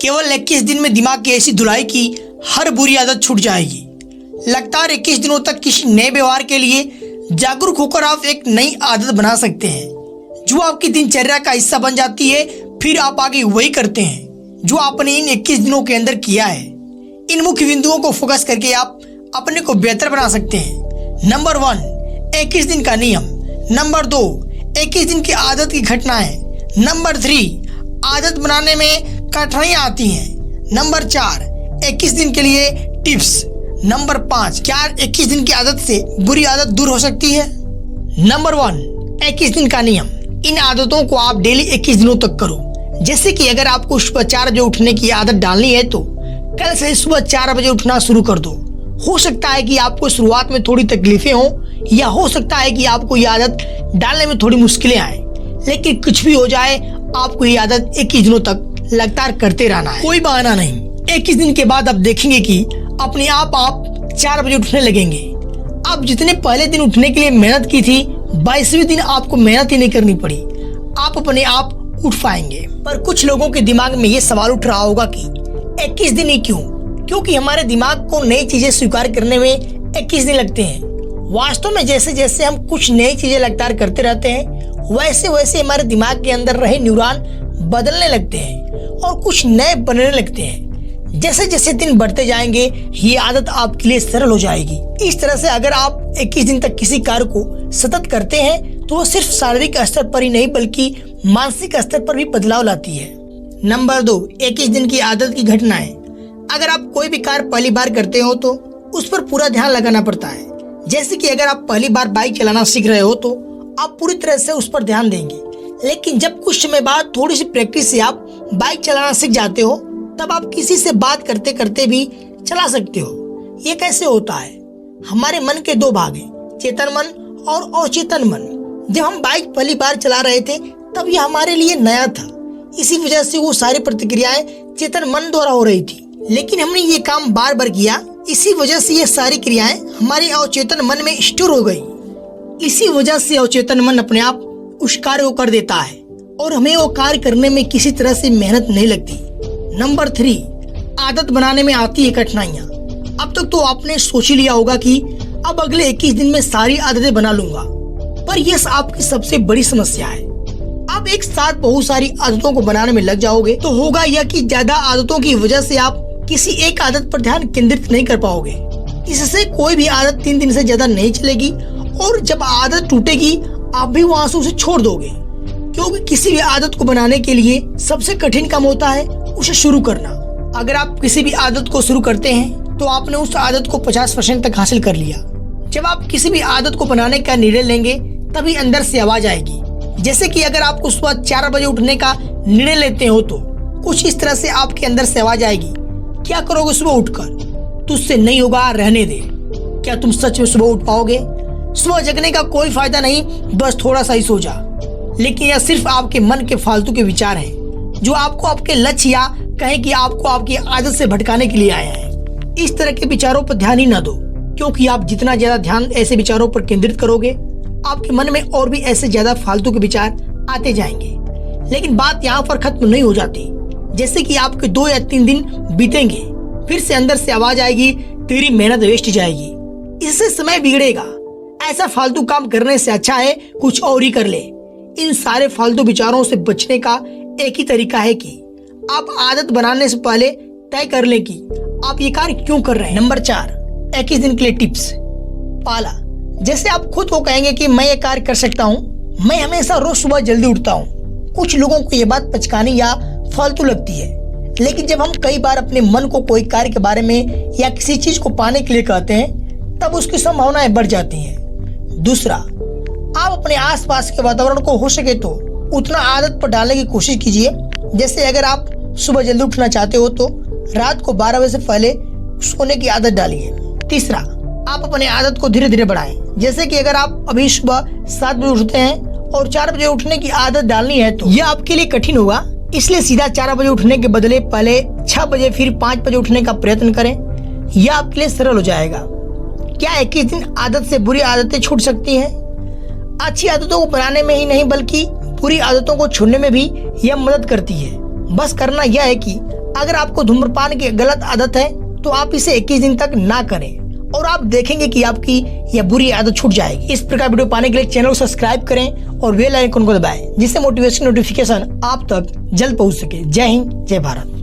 केवल 21 दिन में दिमाग की ऐसी धुलाई की हर बुरी आदत छूट जाएगी। लगातार 21 दिनों तक किसी नए व्यवहार के लिए जागरूक होकर आप एक नई आदत बना सकते हैं जो आपकी दिनचर्या का हिस्सा बन जाती है। फिर आप आगे वही करते हैं जो आपने इन 21 दिनों के अंदर किया है। इन मुख्य बिंदुओं को फोकस करके आप अपने को बेहतर बना सकते हैं। नंबर 1, 21 दिन का नियम। नंबर 2, 21 दिन की आदत की घटनाएं। नंबर 3, आदत बनाने में कठिनाइयां आती हैं। नंबर 4, 21 दिन के लिए टिप्स। नंबर 5, क्या 21 दिन की आदत से बुरी आदत दूर हो सकती है? नंबर 1, 21 दिन का नियम। इन आदतों को आप डेली 21 दिनों तक करो। जैसे कि अगर आपको सुबह 4 बजे उठने की आदत डालनी है तो कल से सुबह 4 बजे उठना शुरू कर दो। हो सकता है कि आपको शुरुआत में थोड़ी तकलीफें हो या हो सकता है कि आपको ये आदत डालने में थोड़ी मुश्किलें आए, लेकिन कुछ भी हो जाए आपको ये आदत 21 दिनों तक लगातार करते रहना है। कोई बहाना नहीं। 21 दिन के बाद आप देखेंगे कि अपने आप 4 बजे उठने लगेंगे। आप जितने पहले दिन उठने के लिए मेहनत की थी 22वें दिन आपको मेहनत ही नहीं करनी पड़ी, आप अपने आप उठ पाएंगे। पर कुछ लोगों के दिमाग में ये सवाल उठ रहा होगा कि 21 दिन ही क्यों? क्योंकि हमारे दिमाग को नई चीजें स्वीकार करने में 21 दिन लगते हैं। वास्तव में जैसे जैसे हम कुछ नई चीजें लगातार करते रहते हैं वैसे वैसे हमारे दिमाग के अंदर रहे न्यूरॉन बदलने लगते हैं और कुछ नए बनने लगते हैं। जैसे जैसे दिन बढ़ते जाएंगे ये आदत आपके लिए सरल हो जाएगी। इस तरह से अगर आप 21 दिन तक किसी कार्य को सतत करते हैं तो वो सिर्फ शारीरिक स्तर पर ही नहीं बल्कि मानसिक स्तर पर भी बदलाव लाती है। नंबर 2, 21 दिन की आदत की घटनाएं। अगर आप कोई भी कार्य पहली बार करते हो तो उस पर पूरा ध्यान लगाना पड़ता है। जैसे कि अगर आप पहली बार बाइक चलाना सीख रहे हो तो आप पूरी तरह से उस पर ध्यान देंगे, लेकिन जब कुछ समय बाद थोड़ी सी प्रैक्टिस से आप बाइक चलाना सीख जाते हो तब आप किसी से बात करते करते भी चला सकते हो। ये कैसे होता है? हमारे मन के 2 भाग हैं, चेतन मन और अचेतन मन। जब हम बाइक पहली बार चला रहे थे तब ये हमारे लिए नया था, इसी वजह से वो सारी प्रतिक्रियाएं चेतन मन द्वारा हो रही थी। लेकिन हमने ये काम बार बार किया, इसी वजह से ये सारी क्रियाएं हमारे अवचेतन मन में स्टोर हो गई। इसी वजह से अवचेतन मन अपने आप उस कार्य को कर देता है और हमें वो कार्य करने में किसी तरह से मेहनत नहीं लगती। नंबर 3, आदत बनाने में आती है कठिनाइयाँ। अब तक तो आपने सोच ही लिया होगा कि अब अगले 21 दिन में सारी आदतें बना लूंगा, पर यह आपकी सबसे बड़ी समस्या है। आप एक साथ बहुत सारी आदतों को बनाने में लग जाओगे तो होगा यह कि ज्यादा आदतों की वजह से आप किसी एक आदत पर ध्यान केंद्रित नहीं कर पाओगे। इससे कोई भी आदत 3 दिन से ज्यादा नहीं चलेगी और जब आदत टूटेगी आप भी वहां से उसे छोड़ दोगे, क्योंकि किसी भी आदत को बनाने के लिए सबसे कठिन काम होता है उसे शुरू करना। अगर आप किसी भी आदत को शुरू करते हैं तो आपने उस आदत को 50% तक हासिल कर लिया। जब आप किसी भी आदत को बनाने का निर्णय लेंगे तभी अंदर से आवाज आएगी। जैसे कि अगर आपको सुबह 4 बजे उठने का निर्णय लेते हो तो कुछ इस तरह से आपके अंदर से आवाज आएगी, क्या करोगे सुबह उठकर? तुझसे नहीं होगा, रहने दे। क्या तुम सच में सुबह उठ पाओगे? सुबह जगने का कोई फायदा नहीं, बस थोड़ा सा ही सो जा। लेकिन यह सिर्फ आपके मन के फालतू के विचार हैं जो आपको आपके लक्ष्य या कहें कि आपको आपकी आदत से भटकाने के लिए आए हैं। इस तरह के विचारों पर ध्यान ही न दो, क्योंकि आप जितना ज्यादा ध्यान ऐसे विचारों पर केंद्रित करोगे आपके मन में और भी ऐसे ज्यादा फालतू के विचार आते जाएंगे। लेकिन बात यहाँ पर खत्म नहीं हो जाती। जैसे कि आपके 2 या 3 दिन बीतेंगे फिर से अंदर से आवाज आएगी, तेरी मेहनत वेस्ट जाएगी, इससे समय बिगड़ेगा, ऐसा फालतू काम करने से अच्छा है कुछ और ही कर ले। इन सारे फालतू विचारों से बचने का एक ही तरीका है कि आप आदत बनाने से पहले तय कर लें कि आप ये कार्य क्यों कर रहे हैं। नंबर 4, 21 दिन के लिए टिप्स। पहला, जैसे आप खुद को कहेंगे कि मैं ये कार्य कर सकता हूँ, मैं हमेशा रोज सुबह जल्दी उठता हूँ। कुछ लोगों को ये बात पचकानी या फालतू लगती है, लेकिन जब हम कई बार अपने मन को कोई कार्य के बारे में या किसी चीज को पाने के लिए कहते हैं तब उसकी संभावनाएं बढ़ जाती हैं। दूसरा, आप अपने आसपास के वातावरण को हो सके तो उतना आदत पर डालने की कोशिश कीजिए। जैसे अगर आप सुबह जल्दी उठना चाहते हो तो रात को 12 बजे से पहले सोने की आदत डालिए। तीसरा, आप अपने आदत को धीरे धीरे बढ़ाएं। जैसे कि अगर आप अभी सुबह 7 बजे उठते हैं और 4 बजे उठने की आदत डालनी है तो यह आपके लिए कठिन होगा, इसलिए सीधा 4 बजे उठने के बदले पहले 6 बजे फिर 5 बजे उठने का प्रयत्न करें। यह आपके लिए सरल हो जाएगा। क्या 21 दिन आदत से बुरी आदतें छूट सकती हैं? अच्छी आदतों को बनाने में ही नहीं बल्कि बुरी आदतों को छोड़ने में भी यह मदद करती है। बस करना यह है कि अगर आपको धूम्रपान की गलत आदत है तो आप इसे 21 दिन तक ना करें और आप देखेंगे कि आपकी यह बुरी आदत छूट जाएगी। इस प्रकार वीडियो पाने के लिए चैनल को सब्सक्राइब करें और बेल आइकन को दबाएं, जिससे मोटिवेशन नोटिफिकेशन आप तक जल्द पहुंच सके। जय हिंद, जय भारत।